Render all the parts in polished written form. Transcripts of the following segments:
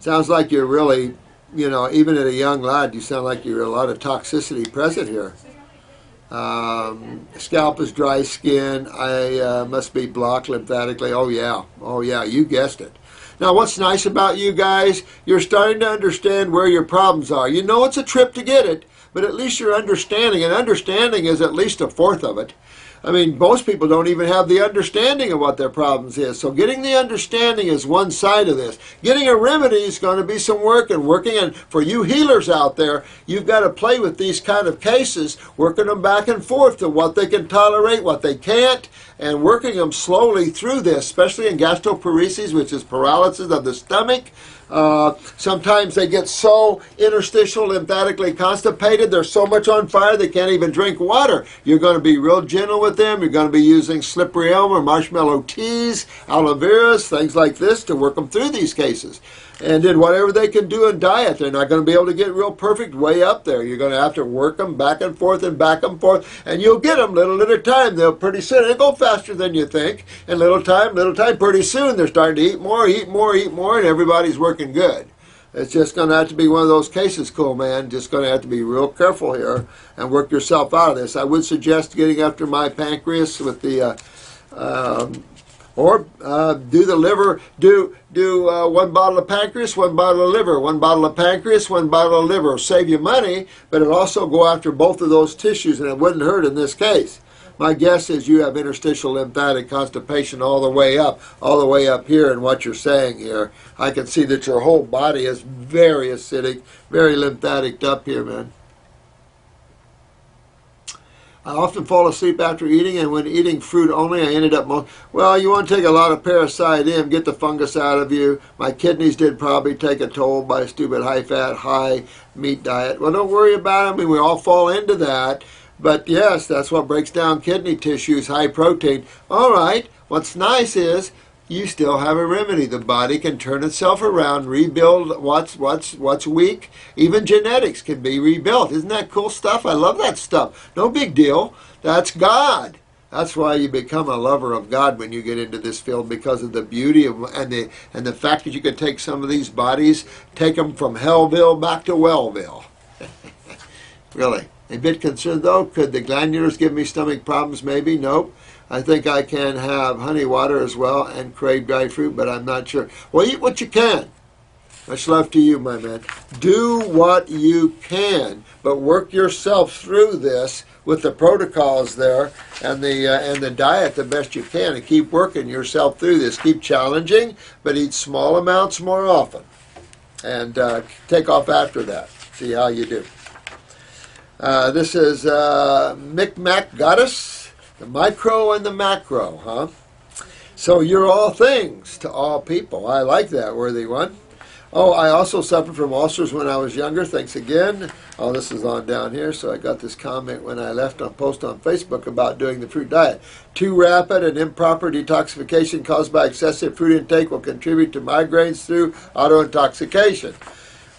Sounds like you're really, even at a young lad, you sound like you're a lot of toxicity present here. Scalp is dry skin. I must be blocked lymphatically. Oh yeah, you guessed it. Now what's nice about you guys, you're starting to understand where your problems are. You know it's a trip to get it, but at least you're understanding, and understanding is at least a fourth of it. I mean, most people don't even have the understanding of what their problems is. So getting the understanding is one side of this. Getting a remedy is going to be some work, and working. And for you healers out there, you've got to play with these kind of cases, working them back and forth to what they can tolerate, what they can't, and working them slowly through this, especially in gastroparesis, which is paralysis of the stomach. Sometimes they get so interstitial lymphatically constipated, they're so much on fire they can't even drink water. You're going to be real gentle with them. You're going to be using slippery elm or marshmallow teas, aloe veras, things like this to work them through these cases. And then whatever they can do in diet, they're not going to be able to get real perfect way up there. You're going to have to work them back and forth and back and forth, and you'll get them little at a time. They'll pretty soon, they go faster than you think, and little time, pretty soon they're starting to eat more, and everybody's working good. It's just going to have to be one of those cases, cool man. Just going to have to be real careful here and work yourself out of this. I would suggest getting after my pancreas with the or do the liver, do 1 bottle of pancreas, 1 bottle of liver, 1 bottle of pancreas, 1 bottle of liver. Save you money, but it'll also go after both of those tissues, and it wouldn't hurt in this case. My guess is you have interstitial lymphatic constipation all the way up here in what you're saying here. I can see that your whole body is very acidic, very lymphatic up here, man. I often fall asleep after eating, and when eating fruit only, I ended up well, you want to take a lot of Parasite M, get the fungus out of you. My kidneys did probably take a toll by a stupid high-fat, high-meat diet. Well, don't worry about it. I mean, we all fall into that. But yes, that's what breaks down kidney tissues, high protein. All right, what's nice is you still have a remedy. The body can turn itself around, rebuild what's weak. Even genetics can be rebuilt. Isn't that cool stuff? I love that stuff. No big deal. That's God. That's why you become a lover of God when you get into this field, because of the beauty of, and the fact that you can take some of these bodies, take them from Hellville back to Wellville. Really. A bit concerned though. Could the glandulars give me stomach problems? Maybe. Nope. I think I can have honey water as well and crave dry fruit, but I'm not sure. Well, eat what you can. Much love to you, my man. Do what you can, but work yourself through this with the protocols there and the diet the best you can, and keep working yourself through this. Keep challenging, but eat small amounts more often, and take off after that. See how you do. This is Micmac Goddess. The micro and the macro, huh? So you're all things to all people. I like that, worthy one. Oh, I also suffered from ulcers when I was younger. Thanks again. Oh, this is on down here. So I got this comment when I left on post on Facebook about doing the fruit diet. Too rapid and improper detoxification caused by excessive fruit intake will contribute to migraines through autointoxication.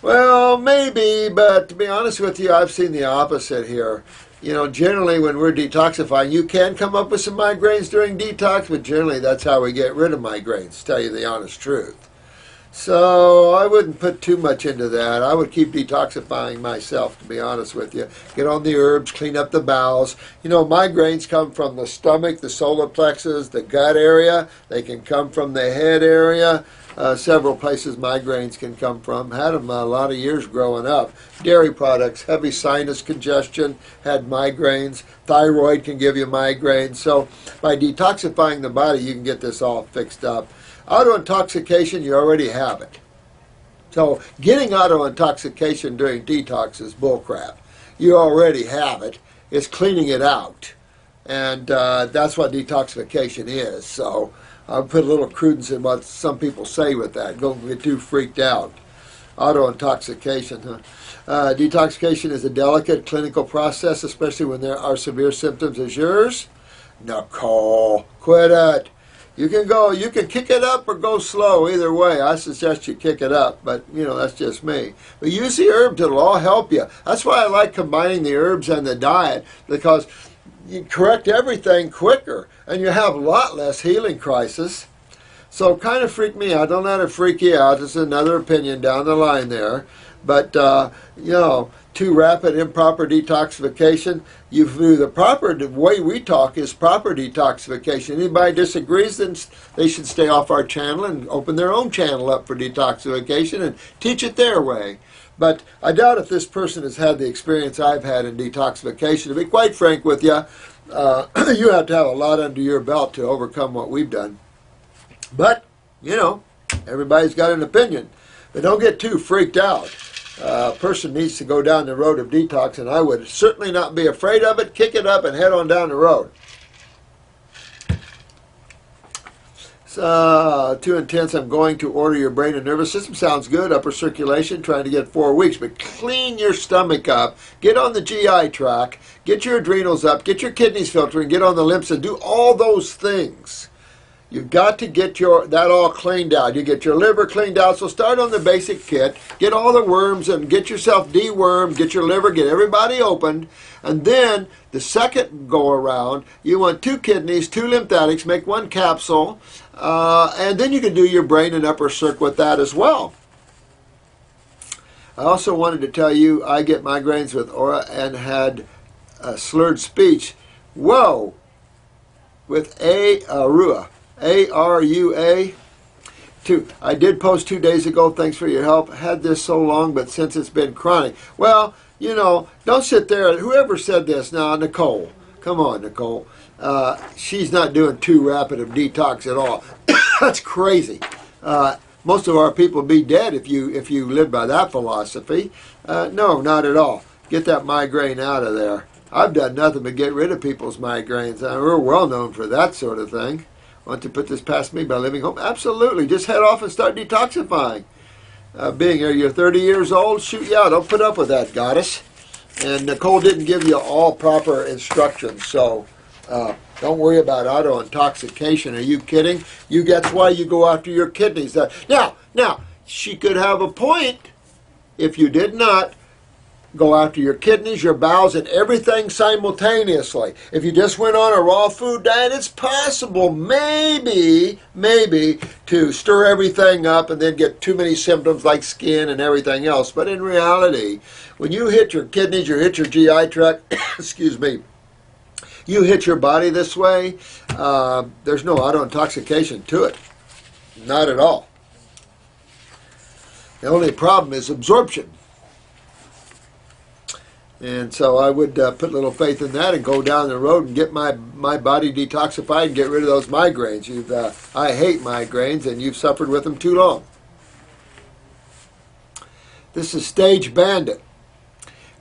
Well, maybe, but to be honest with you, I've seen the opposite here. You know, generally when we're detoxifying, you can come up with some migraines during detox, but generally that's how we get rid of migraines, to tell you the honest truth. So I wouldn't put too much into that. I would keep detoxifying myself, to be honest with you. Get on the herbs, clean up the bowels. You know, migraines come from the stomach, the solar plexus, the gut area. They can come from the head area. Several places migraines can come from. Had them a lot of years growing up. Dairy products, heavy sinus congestion, had migraines. Thyroid can give you migraines. So by detoxifying the body, you can get this all fixed up. Autointoxication, you already have it. So getting autointoxication during detox is bullcrap. You already have it. It's cleaning it out. And that's what detoxification is. So I'll put a little credence in what some people say with that. Don't get too freaked out. Autointoxication, huh? Detoxification is a delicate clinical process, especially when there are severe symptoms as yours. Nicole, quit it. You can kick it up or go slow. Either way, I suggest you kick it up, but you know, that's just me. But use the herbs, it'll all help you. That's why I like combining the herbs and the diet, because you correct everything quicker and you have a lot less healing crisis. So kind of freaked me out. Don't let it freak you out. It's another opinion down the line there. But, you know, too rapid improper detoxification. The way we talk is proper detoxification. Anybody disagrees, then they should stay off our channel and open their own channel up for detoxification and teach it their way. But I doubt if this person has had the experience I've had in detoxification. To be quite frank with you, you have to have a lot under your belt to overcome what we've done. But, you know, everybody's got an opinion. But don't get too freaked out. A person needs to go down the road of detox, and I would certainly not be afraid of it. Kick it up and head on down the road. Too intense, I'm going to order your brain and nervous system. Sounds good. Upper circulation, trying to get 4 weeks. But clean your stomach up. Get on the GI tract. Get your adrenals up. Get your kidneys filtering. Get on the lymphs and do all those things. You've got to get that all cleaned out. You get your liver cleaned out, so start on the basic kit. Get all the worms and get yourself dewormed. Get your liver, get everybody opened. And then the second go around, you want 2 kidneys, 2 lymphatics, make 1 capsule, and then you can do your brain and upper circ with that as well. I also wanted to tell you I get migraines with aura and had slurred speech. Whoa! With Arua. A-R-U-A. I did post 2 days ago. Thanks for your help. Had this so long, but since it's been chronic. Well, you know, don't sit there. Whoever said this now, Nicole. Come on, Nicole. She's not doing too rapid of detox at all. That's crazy. Most of our people would be dead if you lived by that philosophy. No, not at all. Get that migraine out of there. I've done nothing but get rid of people's migraines. We're well known for that sort of thing. Want to put this past me by living home? Absolutely. Just head off and start detoxifying. Being here, you're 30 years old, shoot, yeah, don't put up with that, goddess. And Nicole didn't give you all proper instructions, so don't worry about auto-intoxication. Are you kidding? That's why you go after your kidneys. Now, she could have a point if you did not go after your kidneys, your bowels, and everything simultaneously. If you just went on a raw food diet, it's possible, maybe, to stir everything up and then get too many symptoms like skin and everything else. But in reality, when you hit your kidneys, you hit your GI tract, excuse me, you hit your body this way, there's no auto-intoxication to it. Not at all. The only problem is absorption. And so I would put a little faith in that and go down the road and get my body detoxified and get rid of those migraines. I hate migraines, and you've suffered with them too long. This is Stage Bandit.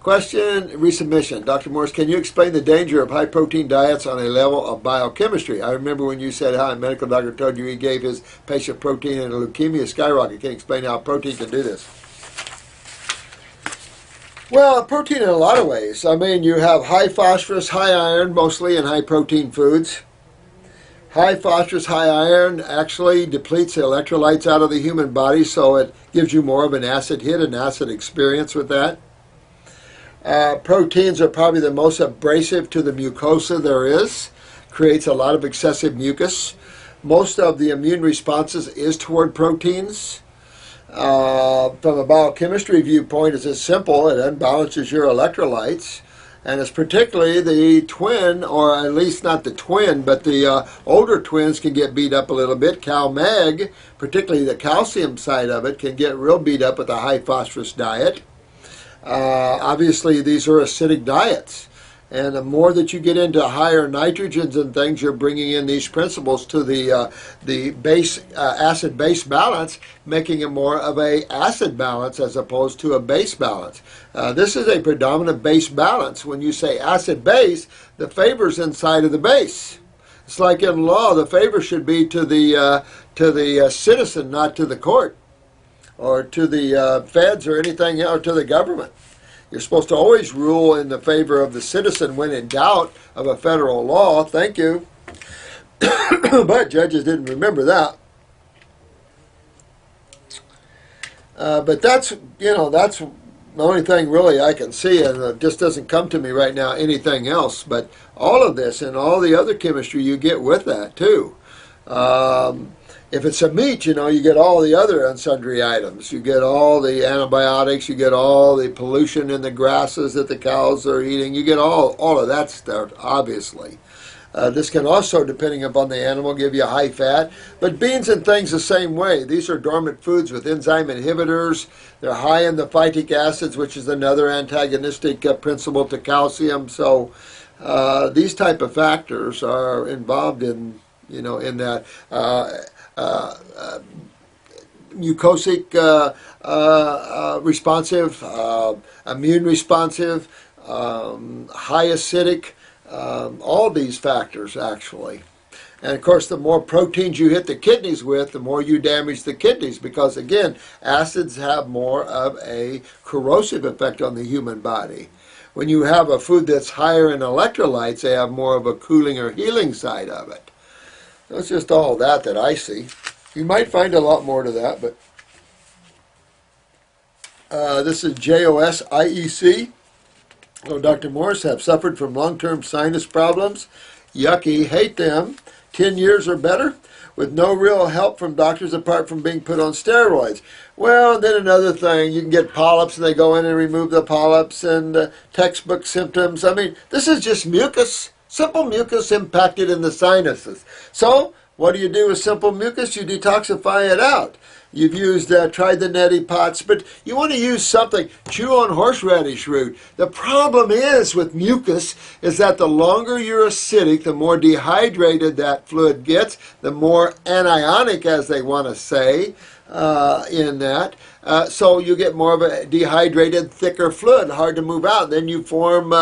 Question, resubmission. Dr. Morris, can you explain the danger of high-protein diets on a level of biochemistry? I remember when you said how a medical doctor told you he gave his patient protein and leukemia skyrocket. Can you explain how protein can do this? Well, protein in a lot of ways. I mean, you have high phosphorus, high iron, mostly in high protein foods. High phosphorus, high iron actually depletes the electrolytes out of the human body, so it gives you more of an acid hit, an acid experience with that. Proteins are probably the most abrasive to the mucosa there is. Creates a lot of excessive mucus. Most of the immune responses is toward proteins. From a biochemistry viewpoint, it's simple. It unbalances your electrolytes, and it's particularly the twin, or at least not the twin, but the older twins can get beat up a little bit. Cal-Mag, particularly the calcium side of it, can get real beat up with a high phosphorus diet. Obviously, these are acidic diets. And the more that you get into higher nitrogens and things, you're bringing in these principles to the base acid-base balance, making it more of a acid balance as opposed to a base balance. This is a predominant base balance. When you say acid-base, the favor's inside of the base. It's like in law, the favor should be to the citizen, not to the court, or to the feds, or anything, or to the government. You're supposed to always rule in the favor of the citizen when in doubt of a federal law. Thank you. But judges didn't remember that. But that's the only thing really I can see, and it just doesn't come to me right now anything else. But all of this and all the other chemistry you get with that too. If it's a meat, you know, you get all the other unsundry items. You get all the antibiotics, you get all the pollution in the grasses that the cows are eating. You get all of that stuff, obviously. This can also, depending upon the animal, give you high fat. But beans and things the same way. These are dormant foods with enzyme inhibitors. They're high in the phytic acids, which is another antagonistic principle to calcium. So these type of factors are involved in, you know, in that mucosic responsive, immune responsive, high acidic. All these factors, actually. And of course, the more proteins you hit the kidneys with, the more you damage the kidneys, because again, acids have more of a corrosive effect on the human body. When you have a food that's higher in electrolytes, they have more of a cooling or healing side of it. That's just all that I see. You might find a lot more to that, but this is JOSIEC. Oh, Dr. Morris, have suffered from long-term sinus problems. Yucky, hate them. 10 years or better, with no real help from doctors apart from being put on steroids. Well, then another thing, you can get polyps and they go in and remove the polyps, and textbook symptoms. I mean, this is just mucus, simple mucus impacted in the sinuses. So, what do you do with simple mucus? You detoxify it out. You've used, tried the neti pots, but you want to use something. Chew on horseradish root. The problem is with mucus is that the longer you're acidic, the more dehydrated that fluid gets, the more anionic, as they want to say, in that. So you get more of a dehydrated, thicker fluid, hard to move out. Then you form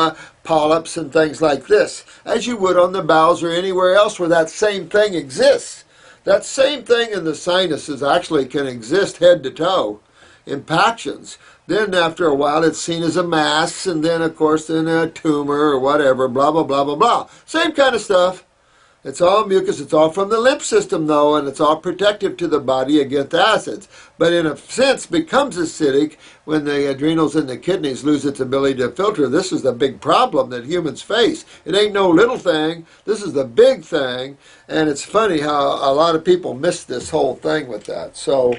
polyps and things like this, as you would on the bowels or anywhere else where that same thing exists. That same thing in the sinuses actually can exist head to toe, impactions. Then after a while it's seen as a mass, and then of course then a tumor or whatever, blah, blah, blah, blah, blah. Same kind of stuff. It's all mucus. It's all from the lymph system, though, and it's all protective to the body against acids. But in a sense, becomes acidic when the adrenals and the kidneys lose its ability to filter. This is the big problem that humans face. It ain't no little thing. This is the big thing, and it's funny how a lot of people miss this whole thing with that. So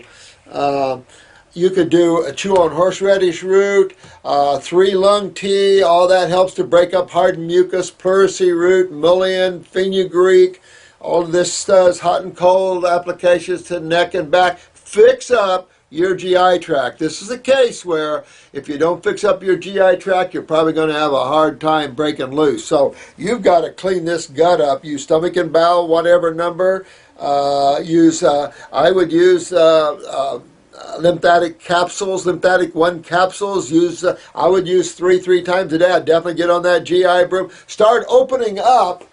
you could do a chew on horseradish root, 3-lung tea, all that helps to break up hardened mucus, pleurisy root, mullein, fenugreek, all of this does hot and cold applications to neck and back, fix up your GI tract. This is a case where if you don't fix up your GI tract, you're probably going to have a hard time breaking loose. So you've got to clean this gut up. Use stomach and bowel, whatever number. I would use lymphatic capsules, lymphatic 1 capsules. I would use three times a day. I'd definitely get on that GI broom. Start opening up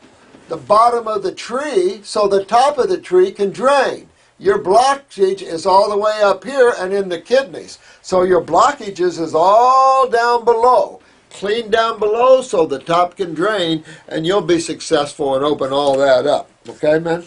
the bottom of the tree so the top of the tree can drain. Your blockage is all the way up here and in the kidneys. So your blockages is all down below. Clean down below so the top can drain, and you'll be successful and open all that up. Okay, man?